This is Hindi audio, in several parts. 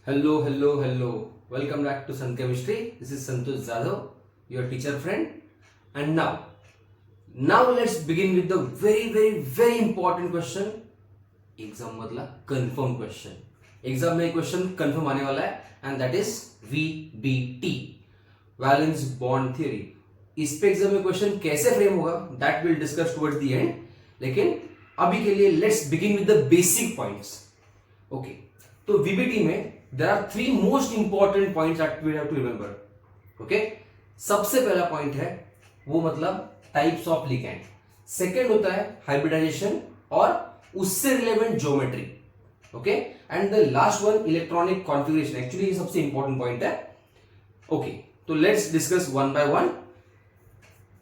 Hello, hello, hello. Welcome back to Sun Chemistry. This is Santosh Jadhav, your teacher friend. And now let's begin with the very important question. Exam मतलब कंफर्म क्वेश्चन. एग्जाम में क्वेश्चन कंफर्म आने वाला है and that is VBT, valence bond theory. इस पे एग्जाम में क्वेश्चन कैसे फ्रेम होगा that will discuss towards the end. लेकिन अभी के लिए let's begin with the basic points. Okay, तो VBT में there are three most important points that we have to remember. Okay, सबसे पहला पॉइंट है वो मतलब टाइप्स ऑफ लिगैंड. सेकेंड होता है हाइब्रिडाइजेशन और उससे relevant geometry. Okay, and the last one electronic configuration. Actually ये सबसे इंपॉर्टेंट पॉइंट है. ओके, तो let's discuss one by one.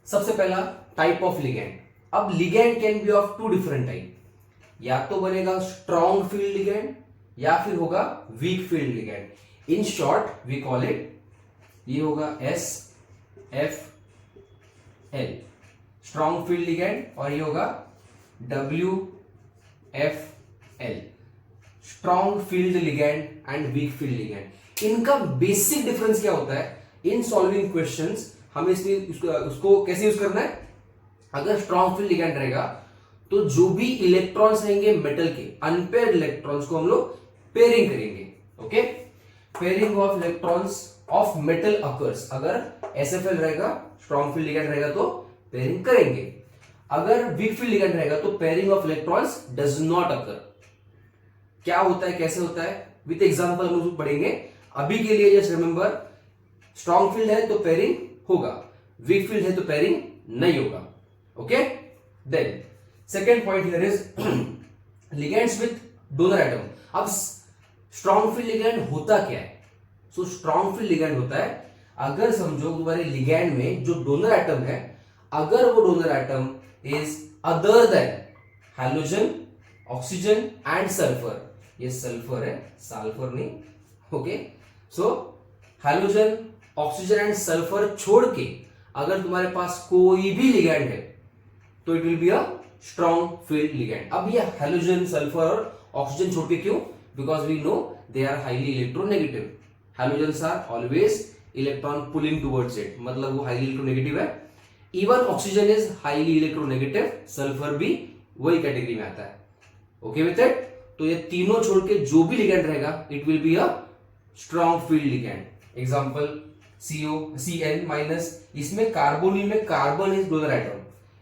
सबसे पहला टाइप ऑफ लिगैंड. अब ligand can be of two different type. या तो बनेगा स्ट्रॉन्ग फील्ड लिगैंड या फिर होगा weak field ligand. In short we call it, ये होगा SFL स्ट्रॉन्ग फील्ड लिगैंड और ये होगा WFL strong field ligand and week field ligand. इनका बेसिक डिफरेंस क्या होता है इन सॉल्विंग क्वेश्चंस. हमें इसलिए उसको कैसे यूज करना है. अगर स्ट्रॉन्ग फील्ड लिगैंड रहेगा तो जो भी इलेक्ट्रॉन्स रहेंगे मेटल के, अनपेयर्ड इलेक्ट्रॉन्स को हम लोग पेयरिंग करेंगे. Okay, pairing of electrons of metal occurs. अगर SFL रहेगा, स्ट्रॉन्ग फील्ड लिगैंड रहेगा तो पेयरिंग करेंगे. अगर वीक फील्ड लिगैंड रहेगा तो pairing of electrons does not occur. क्या होता है, कैसे होता है, विद एग्जांपल हम लोग पढ़ेंगे. अभी के लिए जस्ट रिमेंबर, स्ट्रॉन्ग फील्ड है तो पेयरिंग होगा, वीक फील्ड है तो पेयरिंग नहीं होगा. Okay, then second point here is ligands with donor atom. अब स्ट्रॉन्ग फील्ड लिगैंड होता क्या है. सो स्ट्रॉन्ग फील्ड लिगैंड होता है, अगर समझो तुम्हारे लिगैंड में जो डोनर एटम है, अगर वो donor atom is other than hydrogen, oxygen and sulphur. ये सल्फर है, सल्फर नहीं. Okay, so hydrogen, oxygen and sulphur छोड़ के अगर तुम्हारे पास कोई भी लिगैंड है तो it will be a strong field ligand. अब ये हाइड्रोजन, सल्फर और ऑक्सीजन छोड़ के क्यों? Because we know they are highly electronegative. Hydrogen are always electron pulling towards it, मतलब वो हाईली इलेक्ट्रोनेगेटिव है. Even oxygen is highly electronegative, sulphur भी वही कैटेगरी में आता है. Okay with it. तो ये तीनों छोड़ के जो भी लिगैंड रहेगा it will be a strong field ligand. Example CN minus, इसमें कार्बोनिल में carbon is donor atom,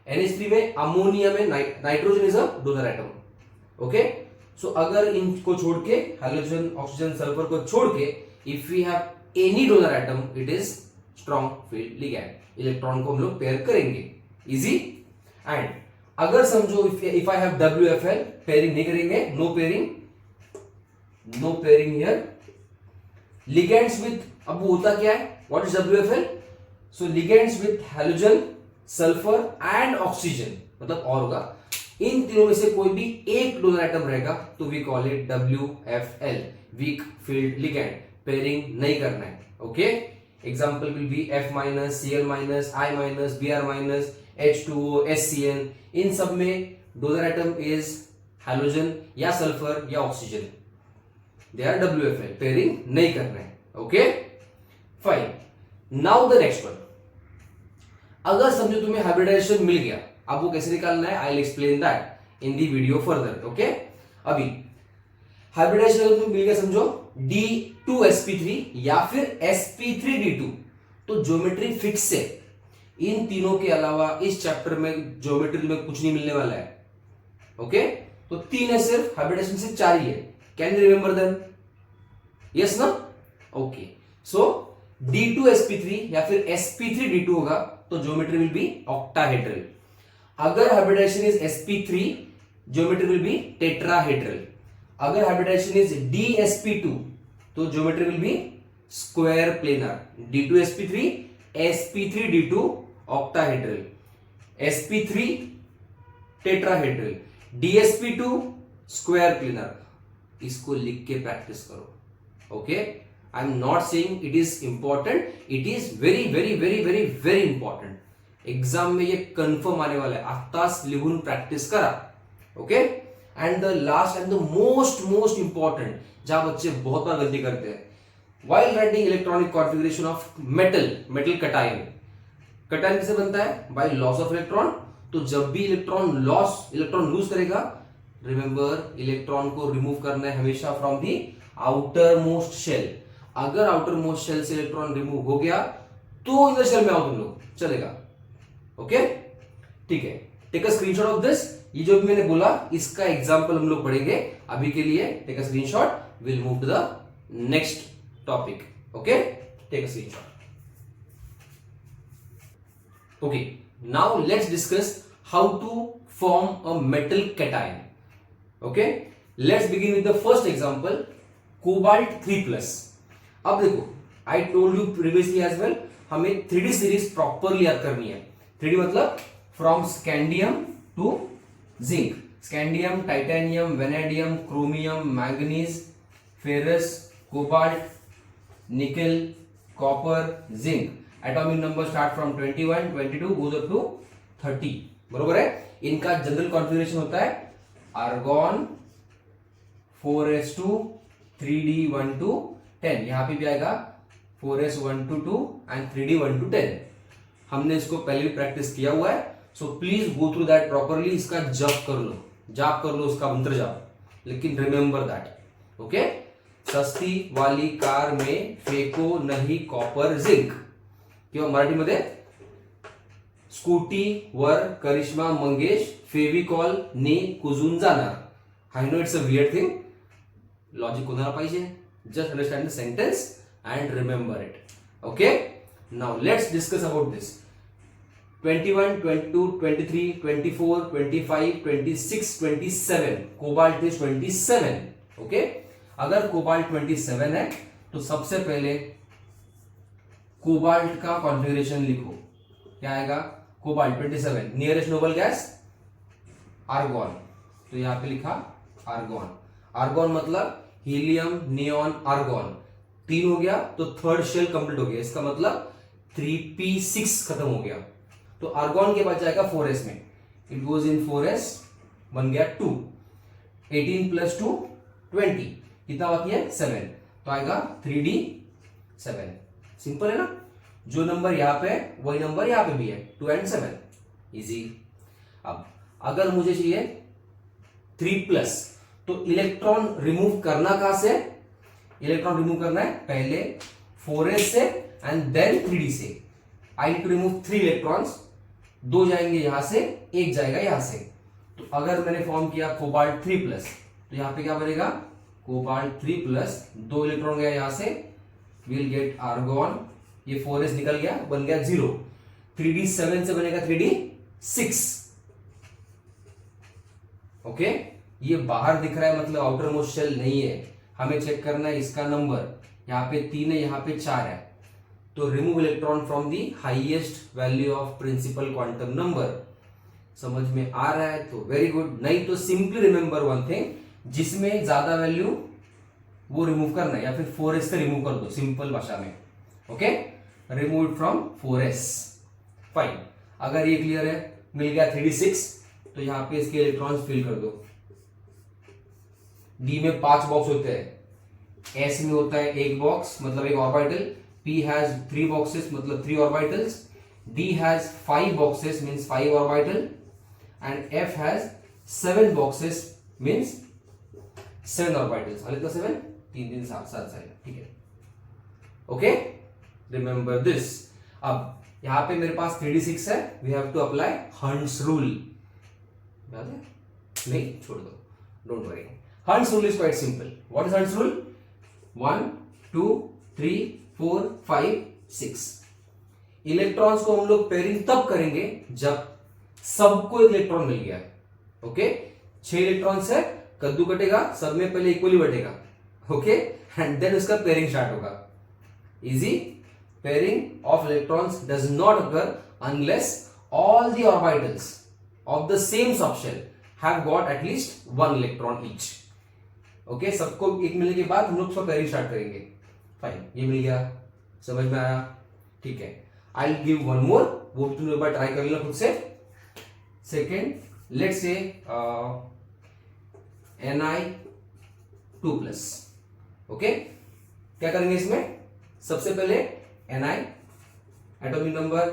NH3 में अमोनिया में nitrogen is a donor atom. Okay, so अगर इनको छोड़ के हाइड्रोजन, ऑक्सीजन, सल्फर को छोड़ के if we have any donor atom it is strong field ligand. Electron को हम लोग पेयर करेंगे, इजी. एंड अगर समझो if I have WFL, pairing नहीं करेंगे, no pairing here. Ligands with, अब वो होता क्या है, what is WFL. So ligands with hydrogen, sulphur and oxygen, मतलब और होगा, इन तीनों में से कोई भी एक डोनर एटम रहेगा तो we call it WFL weak field ligand. Pairing नहीं करना है. Okay, example will be F minus, Cl minus, I minus, Br minus, H2O, SCN. इन सब में डोनर एटम इज हाइड्रोजन या सल्फर या oxygen, they are WFL. Pairing नहीं करना है. Okay, fine. Now the next one. अगर समझो तुम्हें हाइब्रिडाइजेशन मिल गया, अब वो कैसे निकालना है, I will explain that in the video further. Okay, अभी हाइब्रिडाइजेशन अगर तुम्हें मिल गया, समझो D2sp3 या फिर sp3d2, तो ज्योमेट्री फिक्स है. इन तीनों के अलावा इस चैप्टर में ज्योमेट्री में कुछ नहीं मिलने वाला है. ओके, तो तीन है सिर्फ, हाइब्रिडाइजेशन सिर्फ चार ही है. Can you remember them? Yes ना? ओके, सो D2sp3 या फिर sp3d2 होगा तो ज्योमेट्री विल बी ऑक्टाहेड्रल. अगर hybridisation is sp3, geometry will be tetrahedral. अगर हाइब्रिडाइजेशन इज DsP2 तो geometry will be square planar. D2sp3, sp3d2 octahedral, sp3 tetrahedral, DsP2 square planar. इसको लिख के प्रैक्टिस करो. Okay, I am not saying it is important, it is very important. Exam में ये कंफर्म आने वाला है. आत्ताच लिहून प्रॅक्टिस करा. Okay, and the last and the most important, जहां बच्चे बहुत बार गलती करते हैं, while writing electronic configuration of metal cation किससे बनता है? By loss of electron. तो जब भी इलेक्ट्रॉन लूज करेगा, रिमेंबर इलेक्ट्रॉन को रिमूव करना है हमेशा from the outer most shell. अगर आउटर मोस्ट शेल से इलेक्ट्रॉन रिमूव हो गया तो इनर शेल में आओ तुम लोग, चलेगा। ओके, ठीक है, take a screenshot of this. ये जो भी मैंने बोला इसका एग्जांपल हम लोग पढ़ेंगे। अभी के लिए take a screenshot, will move to the next topic. Okay, take a screenshot. Okay, now let's discuss how to form a metal cation. Okay, let's begin with the first example, cobalt 3+. अब देखो, I told you previously as well, हमें 3D सीरीज प्रॉपरली याद करनी है। 3D मतलब from scandium to zinc, scandium, titanium, vanadium, chromium, manganese, ferrous, cobalt, nickel, copper, zinc. Atomic number start from 21, 22 goes up to 30, बरोबर है। इनका जनरल कॉन्फ़िगरेशन होता है आर्गॉन 4s2 3d12 10, यहां पे भी आएगा 4s122 एंड 3d12 10। हमने इसको पहले भी प्रैक्टिस किया हुआ है, so please go through that properly. इसका जाप कर लो उसका मंत्र जाप, लेकिन रिमेंबर दैट। ओके, सस्ती वाली कार में फेको नहीं कॉपर जिंक, किंवा मराठीमध्ये स्कूटी वर करिश्मा मंगेश फेविकॉल ने कुजून जाणार। I know it's a weird thing, logic कोणाला पाहिजे, just understand the sentence and remember it. Okay, now let's discuss about this. 21, 22, 23, 24, 25, 26, 27, cobalt is 27। Okay, अगर कोबाल्ट 27 है तो सबसे पहले कोबाल्ट का कॉन्फ़िगरेशन लिखो। क्या आएगा? Cobalt 27, nearest noble gas argon, तो यहां पे लिखा आर्गॉन। आर्गॉन मतलब हीलियम, नियॉन, आर्गॉन, 3 हो गया तो थर्ड शेल कंप्लीट हो गया, इसका मतलब 3p6 खत्म हो गया। तो आर्गॉन के बाद जाएगा 4s में, इट गोज इन 4s, बन गया 2, 18 + 2 20, कितना बाकी है? 7, तो आएगा 3d7। सिंपल है ना, जो नंबर यहां पे है वही नंबर यहां पे भी है, 2 and 7, इजी। अब अगर मुझे चाहिए 3+, तो इलेक्ट्रॉन रिमूव करना कहां से? इलेक्ट्रॉन रिमूव करना है पहले 4s से एंड देन 3d से। I need to remove 3 electrons, 2 जाएंगे यहां से, 1 जाएगा यहां से। तो अगर मैंने फॉर्म किया कोबाल्ट 3+, तो यहां पे क्या बनेगा? कोबाल्ट 3+, 2 इलेक्ट्रॉन गया यहां से, विल गेट आर्गॉन, ये 4s निकल गया, बन गया 0। 3d7 से बनेगा 3d6। ओके, ये बाहर दिख रहा है मतलब आउटर मोस्ट शेल नहीं है, हमें चेक करना है इसका नंबर। यहां पे 3 है, यहां पे 4 है, तो remove electron from the highest value of principal quantum number. समझ में आ रहा है तो वेरी गुड, नहीं तो सिंपली रिमेंबर वन थिंग, जिसमें ज्यादा वैल्यू वो रिमूव करना है, या फिर 4s से रिमूव कर दो सिंपल भाषा में। Okay, remove from 4s, fine. अगर ये क्लियर है, मिल गया 3d6, तो यहां पे इसके इलेक्ट्रॉन्स फिल कर दो। डी में 5 बॉक्स होते हैं, एस में होता है 1 बॉक्स मतलब 1 ऑर्बिटल, पी हैज 3 बॉक्सेस मतलब 3 orbitals, D has 5 boxes means 5 orbital, and F has 7 boxes means 7 orbitals. आले तो 7, 3 3 7 7 7, ठीक है। Okay, remember this. अब यहां पे मेरे पास 3d6 है, we have to apply Hund's rule. याद है? नहीं, छोड़ दो, don't worry. Hund's rule is quite simple. What is Hund's rule? 1 2 3 4 5 6। Electrons को हम लोग पेयरिंग तब करेंगे जब सबको एक इलेक्ट्रॉन मिल गया। ओके, 6 इलेक्ट्रॉन्स है, कद्दू कटेगा, सब में पहले इक्वली बटेगा। ओके, एंड देन उसका पेयरिंग स्टार्ट होगा। Easy. Pairing of electrons does not occur unless all the orbitals of the same subshell have got at least 1 electron each. Okay, सबको एक मिलने के बाद हम लोग उसका पेयरिंग स्टार्ट करेंगे। फाइन, ये मिल गया, समझ में आया? ठीक है, I will give one more, वो तुम एक बार ट्राई कर लेना खुद से। Second, let's say Na2+। Okay, क्या करेंगे इसमें? सबसे पहले Na एटॉमिक नंबर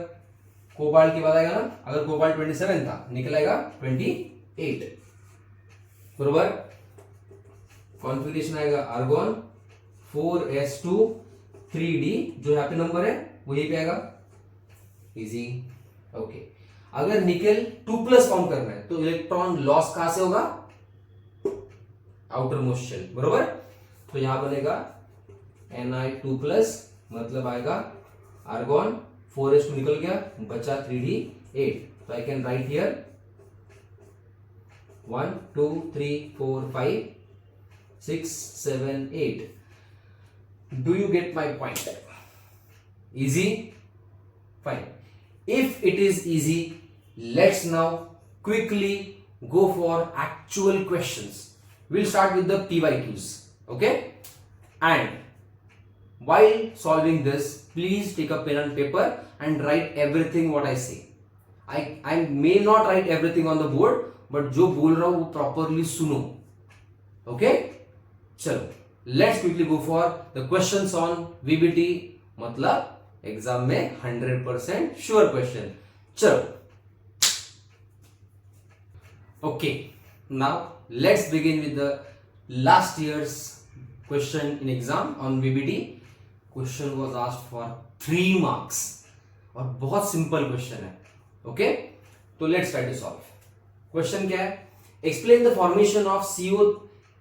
कोबाल्ट के बाद आएगा ना, अगर कोबाल्ट 27 था निकल आएगा 28, बरोबर। कॉन्फिगरेशन आएगा आर्गॉन 4s2 3d, जो यहाँ पे नंबर है वो यही पे आएगा, इजी। ओके, अगर निकेल 2+ फॉर्म करना है तो इलेक्ट्रॉन लॉस कहां से होगा? आउटर मोस्ट शेल, बरोबर। तो यहां बनेगा Na2+, मतलब आएगा आर्गॉन 4s2 निकल गया, बचा 3d8। तो I can write here 1 2 3 4 5 6 7 8। Do you get my point? Easy, fine. If it is easy, let's now quickly go for actual questions. We'll start with the PYQs, okay? And while solving this, please take a pen and paper and write everything what I say. I may not write everything on the board, but जो बोल रहा हूं वो properly सुनो, okay? चलो, let's quickly go for the questions on VBT, मतलब एग्जाम में 100% श्योर क्वेश्चन। चलो, okay, now let's begin with the last years question in exam on VBT. Question was asked for 3 marks और बहुत सिंपल क्वेश्चन है, ओके? तो let's try to solve. Question क्या है? Explain the formation of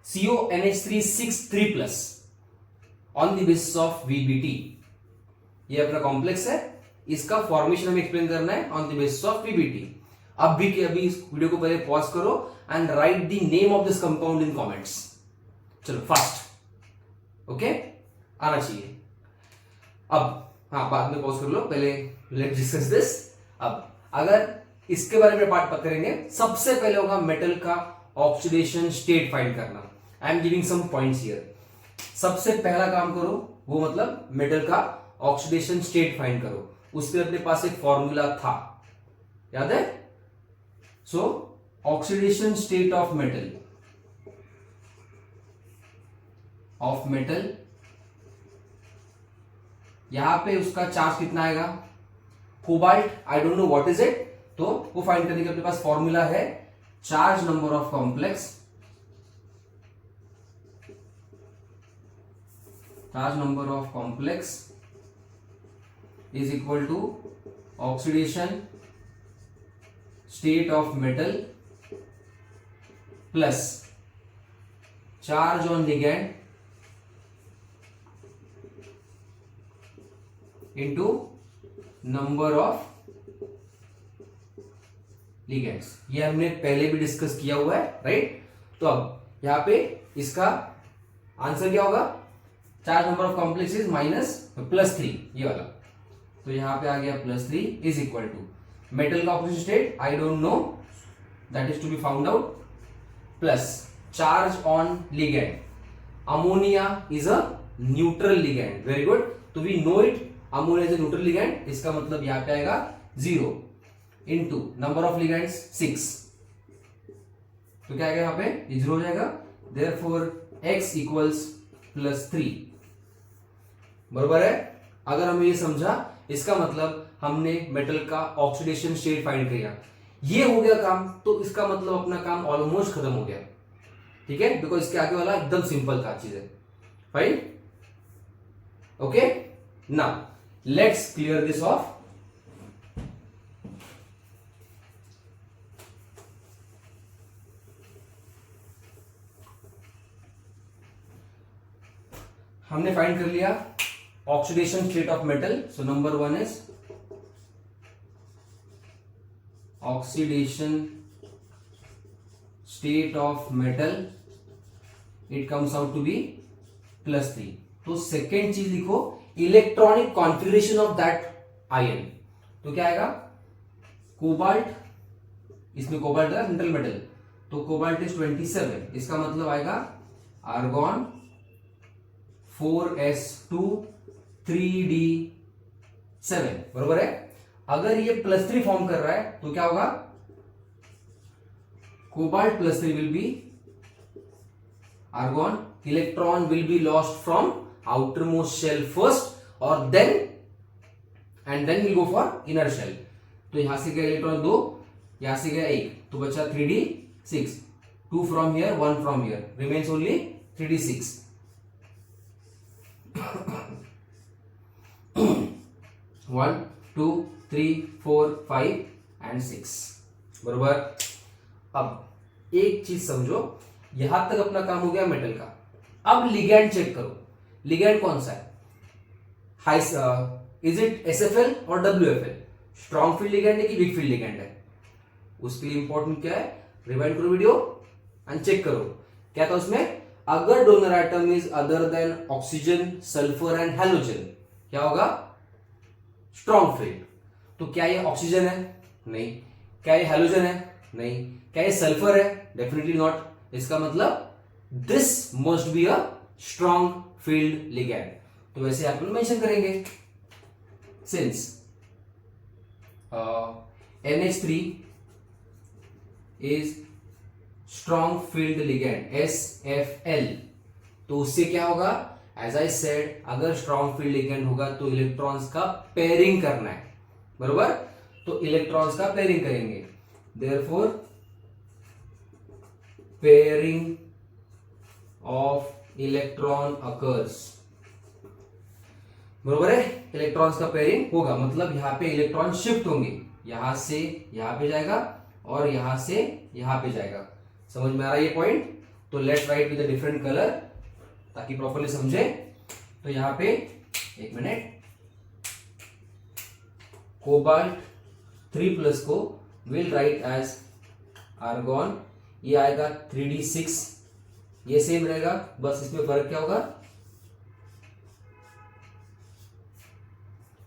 CONH3 6 3+ on the basis of VBT। ये अपना कॉम्प्लेक्स है, इसका फॉर्मेशन हमें एक्सप्लेन करना है on the basis of PBT. अब भी कि अभी इस वीडियो को पहले पॉज करो and right the name of this compound in comments. चलो फास्ट, ओके, आना चाहिए। अब हाँ, बाद में पॉज कर लो, पहले लेट्स डिस्कस दिस। अब अगर इसके बारे में पार्ट करेंगे, सबसे पहले होगा मेटल का ऑक्सीडेशन स्टेट फाइंड करना। I am giving some points here. सबसे पहला काम करो वो मतलब मेटल का ऑक्सीडेशन स्टेट फाइंड करो। उसके अपने पास एक फॉर्मूला था, याद है? सो ऑक्सीडेशन स्टेट ऑफ मेटल, यहां पे उसका चार्ज कितना आएगा? Cobalt, I don't know what is it, तो वो फाइंड करने के अपने पास फॉर्मूला है charge number of complex, charge number of complex is equal to oxidation state of metal plus charge on ligand into number of ligands। ये हमने पहले भी डिस्कस किया हुआ है, राइट? तो अब यहां पे इसका आंसर क्या होगा? Charge number of complex is -+3, ये वाला। तो यहां पे आ गया +3 इज इक्वल टू मेटल का oxidation state I don't know, that is to be found out, plus charge on ligand. Ammonia is a neutral ligand, very good. तो we know it, ammonia is a neutral ligand. इसका मतलब यहां पे आएगा 0 इंटू नंबर ऑफ लिगैंड्स 6। तो क्या आएगा यहां पे? 0 हो जाएगा। देयरफॉर x इक्वल्स +3, बरोबर है। अगर हमें ये समझा, इसका मतलब हमने मेटल का ऑक्सीडेशन स्टेट फाइंड किया, ये हो गया काम। तो इसका मतलब अपना काम ऑलमोस्ट खत्म हो गया, ठीक है? बिकॉज इसके आगे वाला एकदम सिंपल का चीज है, fine, okay. Now let's clear this off. हमने फाइंड कर लिया oxidation state of metal. So number 1 is oxidation state of metal, it comes out to be +3। तो सेकेंड चीज लिखो electronic configuration of that ion. तो क्या आएगा? कोबाल्ट, इसमें कोबाल्ट है सेंट्रल मेटल, तो कोबाल्ट इज 27। इसका मतलब आएगा आर्गॉन 4s2 3d7, बरोबर है। अगर ये +3 फॉर्म कर रहा है तो क्या होगा? Cobalt +3 will be argon, electron will be lost from outermost shell first और then will go for inner shell. तो यहां से गया इलेक्ट्रॉन 2, यहां से गया 1, तो बचा 3d6, 2 from here, 1 from here, remains only 3d6. 1 2 3 4 5 and 6 बरोबर. अब एक चीज समझो, यहां तक अपना काम हो गया मेटल का. अब लिगैंड चेक करो. लिगैंड कौन सा है? हाई, इज इट SFL और WFL? स्ट्रॉन्ग फील्ड लिगैंड है कि वीक फील्ड लिगैंड है? उसके लिए इंपॉर्टेंट क्या है? रिवाइंड करो वीडियो एंड चेक करो. क्या था उसमें? अगर donor atom is other than oxygen, sulphur and halogen, क्या होगा? Strong field. तो क्या ये ऑक्सीजन है? नहीं. क्या ये हैलोजन है? नहीं. क्या ये सल्फर है? Definitely not. इसका मतलब this must be a strong field ligand. तो वैसे आप लोग मेंशन करेंगे, since NH3 is strong field ligand SFL, तो उससे क्या होगा? एज आई सेड, अगर स्ट्रॉन्ग फील्ड लिगैंड होगा तो इलेक्ट्रॉन्स का पेयरिंग करना है, बरोबर. तो इलेक्ट्रॉन्स का पेयरिंग करेंगे. Therefore pairing of electron occurs, बरोबर है. इलेक्ट्रॉन्स का पेयरिंग होगा, मतलब यहां पे इलेक्ट्रॉन शिफ्ट होंगे, यहां से यहां पे जाएगा और यहां से यहां पे जाएगा. समझ में आ रहा है ये पॉइंट? तो let's write with a different colour ताकि प्रॉपर्ली समझे. तो यहां पे एक मिनट, कोबाल्ट 3+ को विल राइट एज आर्गॉन. ये आएगा 3d6, ये सेम रहेगा, बस इसमें फर्क क्या होगा?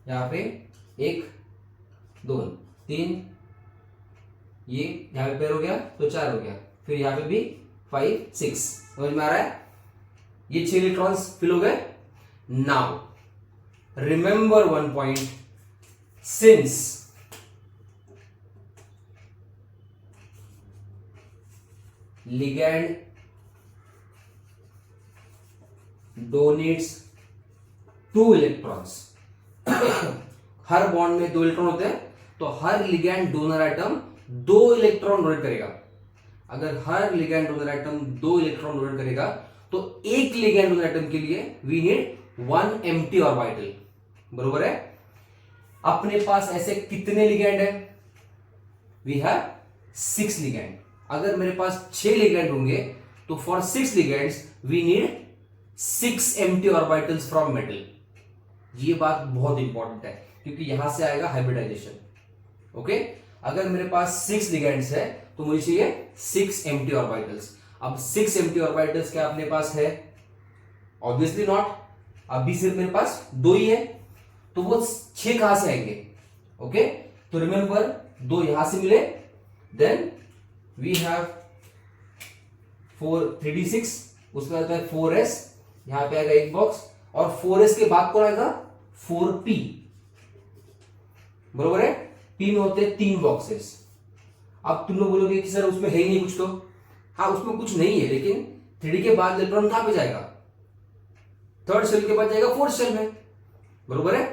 यहां पे 1 2 3, ये यहां पे पेयर हो गया तो 4 हो गया, फिर यहां पे भी 5 6. समझ में आ रहा है? ये 6 इलेक्ट्रॉन्स फिल हो गए. Now remember one point, since ligand donates 2 electrons, हर बॉन्ड में 2 इलेक्ट्रॉन होते हैं, तो हर ligand donor atom 2 electron donate करेगा. अगर हर ligand donor atom 2 electron donate करेगा तो एक लिगैंड डोनर एटम के लिए वी नीड 1 एम्प्टी ऑर्बिटल, बरोबर है. अपने पास ऐसे कितने लिगैंड है? We have 6 ligand. अगर मेरे पास 6 लिगैंड होंगे तो for 6 ligands we need 6 empty orbitals from metal. ये बात बहुत इंपॉर्टेंट है क्योंकि यहां से आएगा हाइब्रिडाइजेशन. ओके, अगर मेरे पास 6 लिगैंड्स है तो मुझे चाहिए 6 एम्प्टी ऑर्बिटल्स. अब 6 एम्प्टी ऑर्बिटल्स क्या अपने पास है? Obviously not. अभी सिर्फ मेरे पास 2 ही है, तो वो 6 कहां से आएंगे? ओके, तो रिमेंबर 2 यहां से मिले, देन वी हैव 3d6, उसके बाद 4s, यहां पे आएगा एक बॉक्स, और 4s के बाद कौन आएगा? 4p, बरोबर है. p में होते हैं 3 बॉक्सेस. अब तुम लोग बोलोगे कि सर उसमें है ही नहीं कुछ. तो हाँ, उसमें कुछ नहीं है, लेकिन 3d के बाद इलेक्ट्रॉन कहां पे जाएगा? 3rd शेल के बाद जाएगा 4th शेल में, बरोबर है.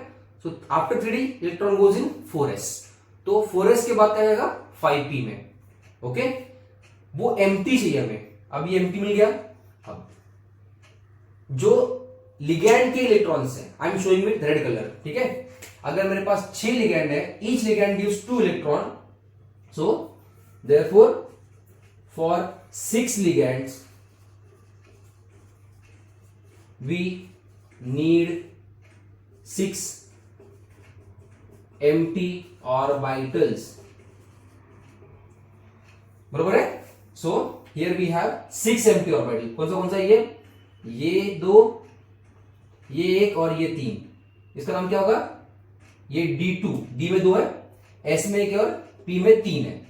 So after 3d electron goes in 4s, तो 4s के बाद क्या जाएगा? 5p में. ओके, वो एम्प्टी चाहिए हमें. अब ये एम्प्टी मिल गया. अब जो लिगैंड के इलेक्ट्रॉन्स है, I am showing with red colour, ठीक है. अगर मेरे पास 6 लिगैंड है, each ligand gives 2 electron, so therefore for 6 ligands we need 6 empty orbitals, बरोबर है. So here we have 6 empty orbital. कौन सा ये 2, ये 1 और ये 3. इसका नाम क्या होगा? ये D2, D में 2 है, S में 1 है और P में 3 है.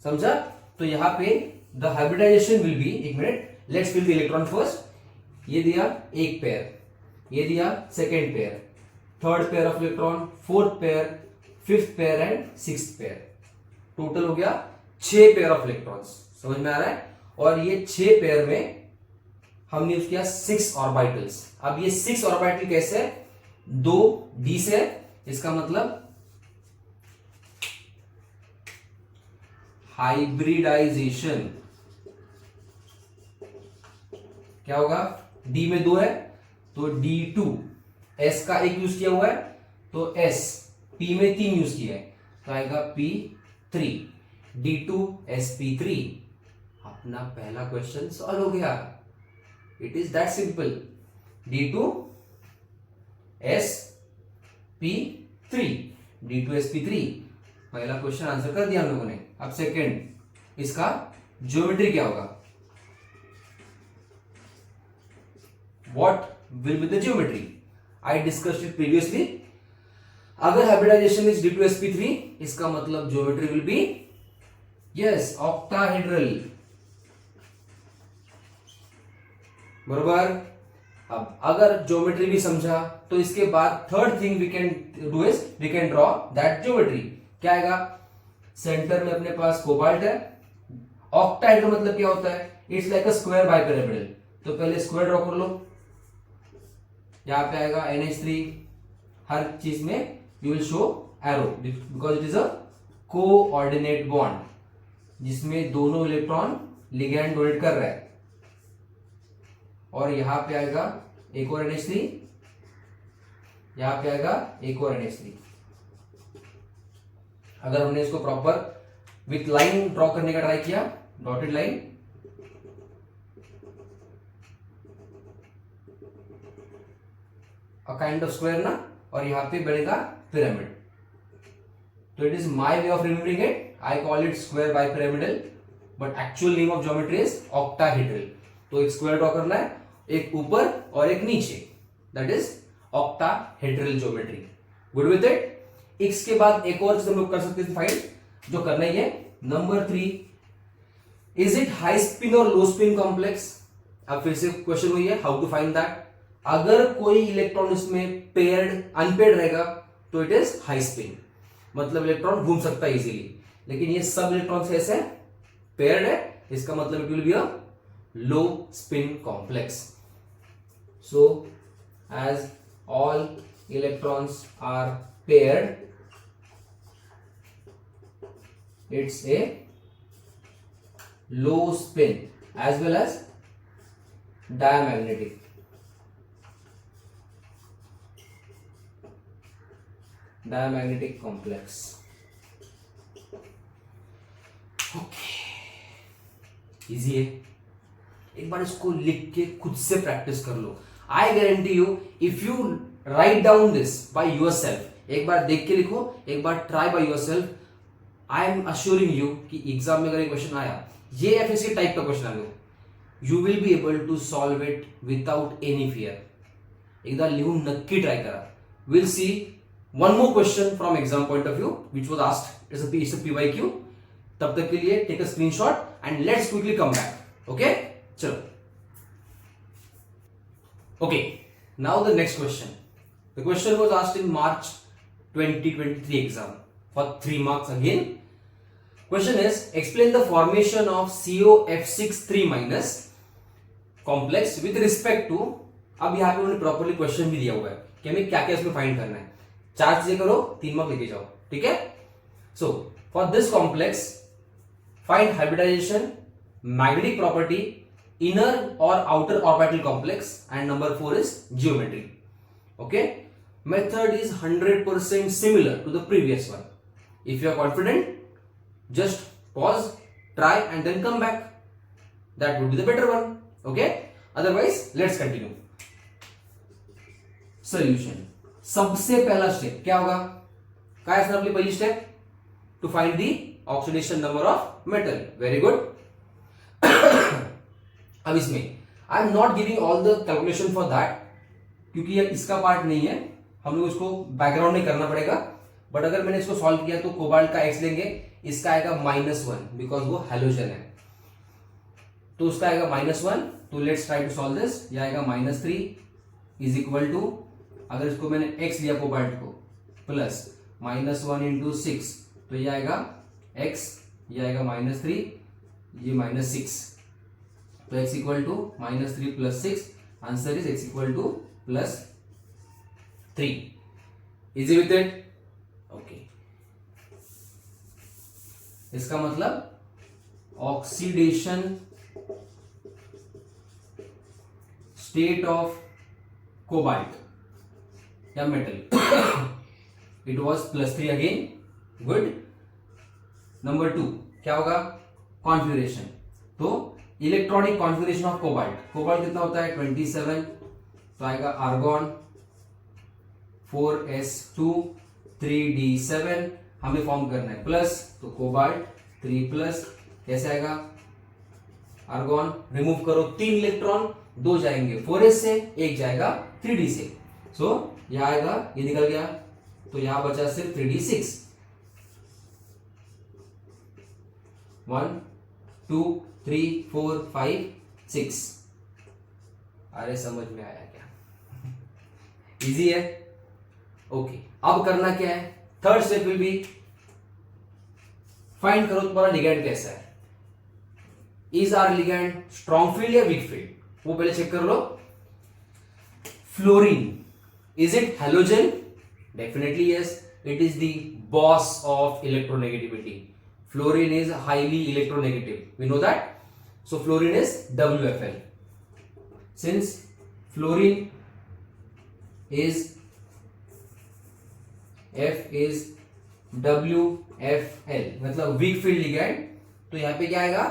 समझा? तो यहां पे द हाइब्रिडाइजेशन विल बी, एक minute, let's fill the electron first. ये दिया एक पेयर, ये दिया second pair, third pair of electron, fourth pair, fifth pair and sixth pair. Total हो गया 6 पेयर ऑफ इलेक्ट्रॉन्स. समझ में आ रहा है? और ये 6 पेयर में हमने यूज किया 6 ऑर्बिटल्स। अब ये 6 ऑर्बिटल कैसे है, 2 d से, इसका मतलब हाइब्रिडाइजेशन। क्या होगा, d में 2 है तो d2, s का 1 यूज किया हुआ है तो s, p में 3 यूज किया है तो आएगा p3, d2 sp3। अपना पहला क्वेश्चन सॉल्व हो गया। It is that simple, d2 sp3, d2 sp3। पहला क्वेश्चन आंसर कर दिया हम लोगों ने। अब सेकंड, इसका ज्योमेट्री क्या होगा, what will be the geometry? I discussed it previously. अगर हाइब्रिडाइजेशन इज d2 sp3, इसका मतलब geometry will be yes octahedral, बरोबर। अब अगर ज्योमेट्री भी समझा तो इसके बाद third thing we can do is we can draw that geometry. क्या आएगा, सेंटर में अपने पास कोबाल्ट है, ऑक्टाहेड्रल मतलब क्या होता है, it's like a square bipyramidal. तो पहले स्क्वायर ड्रॉ कर लो, यहां पे आएगा NH3, हर चीज में you will show arrow because it is a coordinate bond जिसमें दोनों इलेक्ट्रॉन लिगैंड डोनेट कर रहा है। और यहां पे आएगा एक और NH3, यहां पे आएगा एक और NH3। अगर हमने इसको प्रॉपर विथ लाइन ड्रॉ करने का ट्राई किया, dotted line, a kind of square ना, और यहां पे बनेगा पिरामिड। तो it is my way of remembering it, I call it square by pyramidal, but actual name of geometry is octahedral. तो एक स्क्वायर ड्रॉ करना है, एक ऊपर और एक नीचे, that is octahedral geometry. Good with it. इसके बाद एक और चीज हम लोग कर सकते हैं फाइंड, जो करना ही है। Number 3, is it high spin और लो स्पिन कॉम्प्लेक्स। अब फिर से क्वेश्चन वही है, हाउ टू फाइंड दैट। अगर कोई इलेक्ट्रॉन इसमें पेयर्ड अनपेयर्ड रहेगा तो इट इज हाई स्पिन, मतलब इलेक्ट्रॉन घूम सकता है इजीली। लेकिन ये सब इलेक्ट्रॉन ऐसे पेयर्ड है, इसका मतलब it will be a low spin complex. So as all electrons are paired, it's a low spin as well as diamagnetic. Diamagnetic complex. Okay. Easy है, एक बार इसको लिख के खुद से प्रैक्टिस कर लो। I guarantee you if you write down this by yourself, एक बार देख के लिखो, एक बार try by yourself, I am assuring you कि एग्जाम में अगर एक क्वेश्चन आया, ये या फिर इसी टाइप का क्वेश्चन आया, you will be able to solve it without any fear. एकदा लिहून नक्की ट्राय करा। Will see one more question from exam point of view which was asked, it's a PYQ। तब तक के लिए take a screenshot and let's quickly come back. Okay, चलो। Okay, now the next question. The question was asked in March 2023 exam for 3 marks again. Question is, explain the formation of COF6 3- complex with respect to। अब यहां पे उन्होंने प्रॉपर्ली क्वेश्चन भी दिया हुआ है कि हमें क्या क्या इसमें फाइंड करना है। 4 चीजें करो, 3 मार्क लेके जाओ, ठीक है। So for this complex find hybridisation, magnetic property, inner और outer orbital complex, and number 4 is geometry. Okay, method is 100% similar to the previous one. If you are confident, just pause, try and then come back. That would be the better one. Okay, otherwise let's continue. Solution. सबसे पहला स्टेप क्या होगा, क्या है अपनी पहली step, to find the oxidation number of metal. Very good. अब इसमें I am not giving all the calculation for that, क्योंकि ये इसका पार्ट नहीं है, हम लोग इसको बैकग्राउंड में करना पड़ेगा। बट अगर मैंने इसको सॉल्व किया तो कोबाल्ट का X लेंगे, इसका आएगा -1 बिकॉज वो हैलोजन है, तो उसका आएगा -1। तो let's try to solve this. ये आएगा -3 इज इक्वल टू, अगर इसको मैंने X लिया कोबाल्ट को, प्लस -1 इंटू 6, तो ये आएगा X, ये आएगा -3, ये -6। तो x equal to -3 + 6, answer is x equal to +3. Easy with it. Okay, इसका मतलब ऑक्सीडेशन स्टेट ऑफ कोबाल्ट या metal, it was +3 again. Good. Number 2 क्या होगा? कॉन्फ़िगरेशन. तो इलेक्ट्रॉनिक कॉन्फ़िगरेशन ऑफ कोबाल्ट कितना होता है? 27. तो आएगा आर्गॉन 4s2 3d7. हमें फॉर्म करना है प्लस, तो कोबाल्ट 3+. कैसे आएगा? आर्गॉन रिमूव करो 3 इलेक्ट्रॉन, 2 जाएंगे 4s से, 1 जाएगा 3d से. सो यहां आएगा, ये निकल गया, तो यहां बचा सिर्फ 3d6. 1 2 3 4 5 6. अरे समझ में आया क्या? इजी है. ओके, अब करना क्या है? Third step will be find करो तुम्हारा लिगैंड कैसा है. Is our ligand strong field या वीक फील्ड, वो पहले चेक कर लो. Fluorine, is it halogen? Definitely yes, it is the boss of electronegativity. Fluorine is highly electronegative. We know that. So fluorine is WFL. Since fluorine is F is WFL, मतलब weak field ligand, तो यहाँ पे क्या आएगा?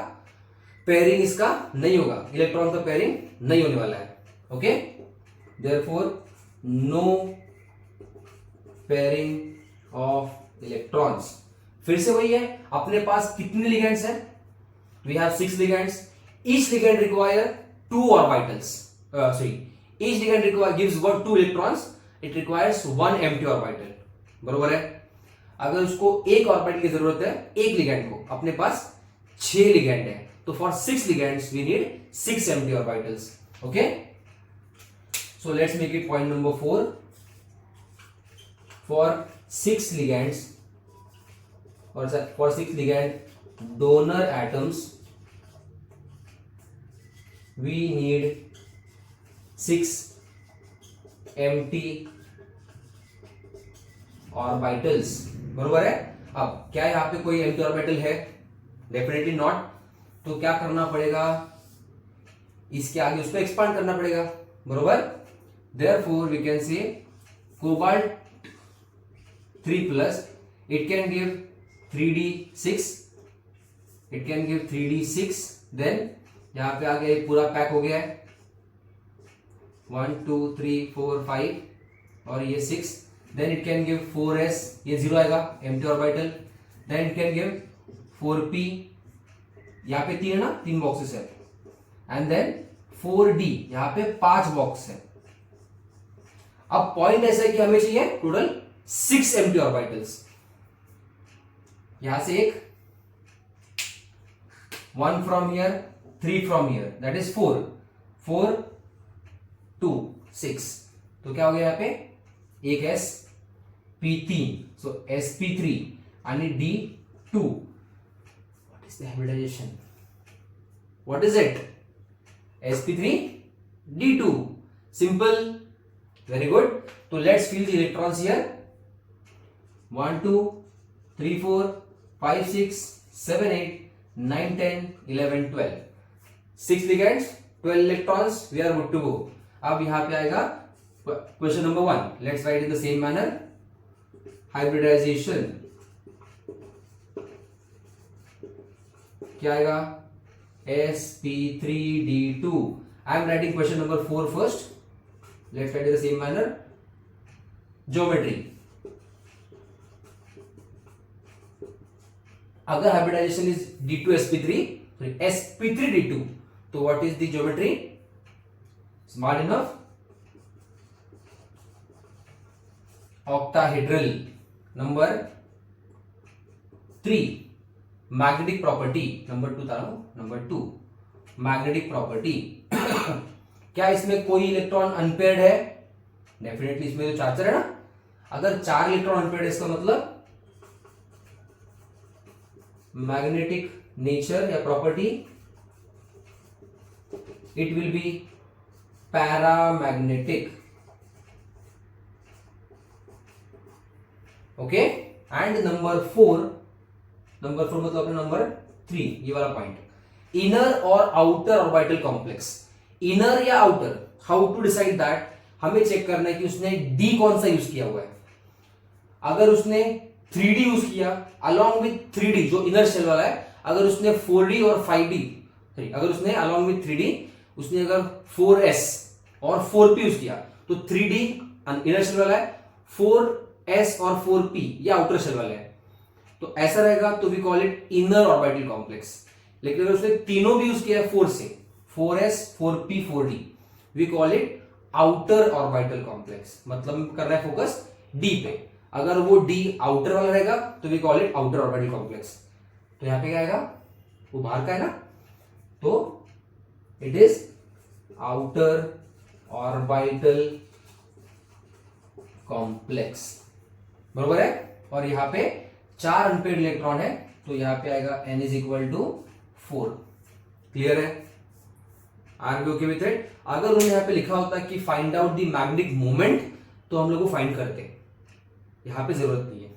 पेयरिंग इसका नहीं होगा, इलेक्ट्रॉन का पेयरिंग नहीं होने वाला है. Okay, therefore no pairing of electrons. फिर से वही है, अपने पास कितने लिगेंड्स हैं? We have 6 ligands. Each ligand require 2 orbitals. Sorry, each ligand require gives 2 electrons. It requires 1 empty orbital. बरोबर है. अगर उसको एक ऑर्बिटल की जरूरत है एक लिगेंड को, अपने पास 6 लिगेंड है, तो for 6 ligands we need 6 empty orbitals. Okay, so let's make it point number 4. For 6 ligands or for 6 ligand donor atoms, we need 6 empty orbitals. बरोबर है. अब क्या यहाँ पे कोई empty orbital है? Definitely not. तो क्या करना पड़ेगा? इसके आगे उसको एक्सपांड करना पड़ेगा. बरोबर. Therefore we can say cobalt 3+, it can give 3d6, it can give 3d6. Then यहां पे आ गया, पूरा पैक हो गया है. 1 2 3 4 5 और ये 6. Then it can give 4s, ये 0 आएगा, empty orbital. Then it can give 4p, यहां पे 3 है ना, 3 बॉक्सेस है. एंड देन 4d, यहां पे 5 बॉक्स है. अब पॉइंट ऐसा है कि हमें चाहिए टोटल 6 एम्प्टी ऑर्बिटल्स. यहां से एक, 1 from here, 3 from here, that is 4 4 2 6. तो क्या हो गया यहां पे? एक sp3, सो sp3 आणि d2. What is the hybridisation? What is it? sp3 d2. Simple. Very good. तो let's fill the electrons here. 1 2 3 4 5 6 7 8 9 10 11 12. 6 ligands, 12 electrons, we are good to go. अब यहां पे आएगा question number 1. Let's write in the same manner. Hybridisation क्या आएगा? sp3d2. I am writing question number 4 first. Let's write in the same manner. Geometry. अगर हाइब्रिडाइजेशन इज d2sp3, sp3d2, तो what is the geometry? Small enough. Octahedral. Number 3 magnetic property. Number 2 था ना, नंबर 2 मैग्नेटिक प्रॉपर्टी. क्या इसमें कोई इलेक्ट्रॉन अनपेयर्ड है? डेफिनेटली इसमें तो चार्जर है ना. अगर 4 इलेक्ट्रॉन अनपेयर्ड है, इसका मतलब मैग्नेटिक नेचर या property it will be paramagnetic. Okay, and number 4 मतलब अपना नंबर 3 ये वाला पॉइंट, इनर और आउटर ऑर्बिटल कॉम्प्लेक्स. इनर या outer, how to decide that, हमें चेक करना है कि उसने डी कौन सा यूज किया हुआ है. अगर उसने 3D यूज किया अलॉन्ग विथ 3D जो इनर शेल वाला है, अगर उसने 4D और 5D, अगर उसने अलॉन्ग विथ 3D उसने अगर 4S और 4P यूज किया तो 3D इनर शेल वाला है, 4S और 4P ये आउटर शेल वाला है. तो ऐसा रहेगा तो we call it inner orbital complex. लेकिन अगर उसने तीनों भी यूज किया है 4 से, 4S 4P 4D, we call it outer orbital complex. मतलब कर रहा है फोकस डी पे. अगर वो डी आउटर वाला रहेगा तो we call it outer orbital complex. तो यहां पे क्या आएगा, वो बाहर का है ना, तो it is outer orbital complex. बरोबर है. और यहां पे 4 अनपेड इलेक्ट्रॉन है तो यहां पे आएगा n is equal to 4. Clear है, are we okay with it. अगर उन्होंने यहां पे लिखा होता कि find out the magnetic moment तो हम लोग को फाइंड करते, यहां पे जरूरत नहीं है.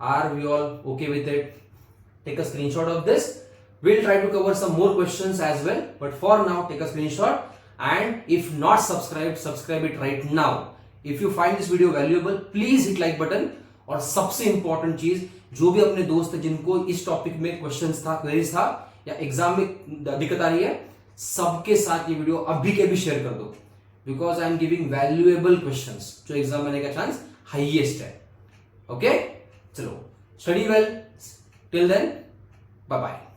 Are we all okay with it? Take a screenshot of this. we'll try to cover some more questions as well, but for now take a screenshot, and if not subscribed, subscribe it right now. if you find this video valuable, please hit like button. और सबसे इंपॉर्टेंट चीज, जो भी अपने दोस्त है जिनको इस टॉपिक में क्वेश्चंस था, क्वेरीज था, या एग्जाम में दिक्कत आ रही है, सबके साथ ये वीडियो अभी के भी शेयर कर दो, because I am giving valuable questions जो एग्जाम में आने का चांस हाईएस्ट है. ओके, चलो study well. Till then, bye bye.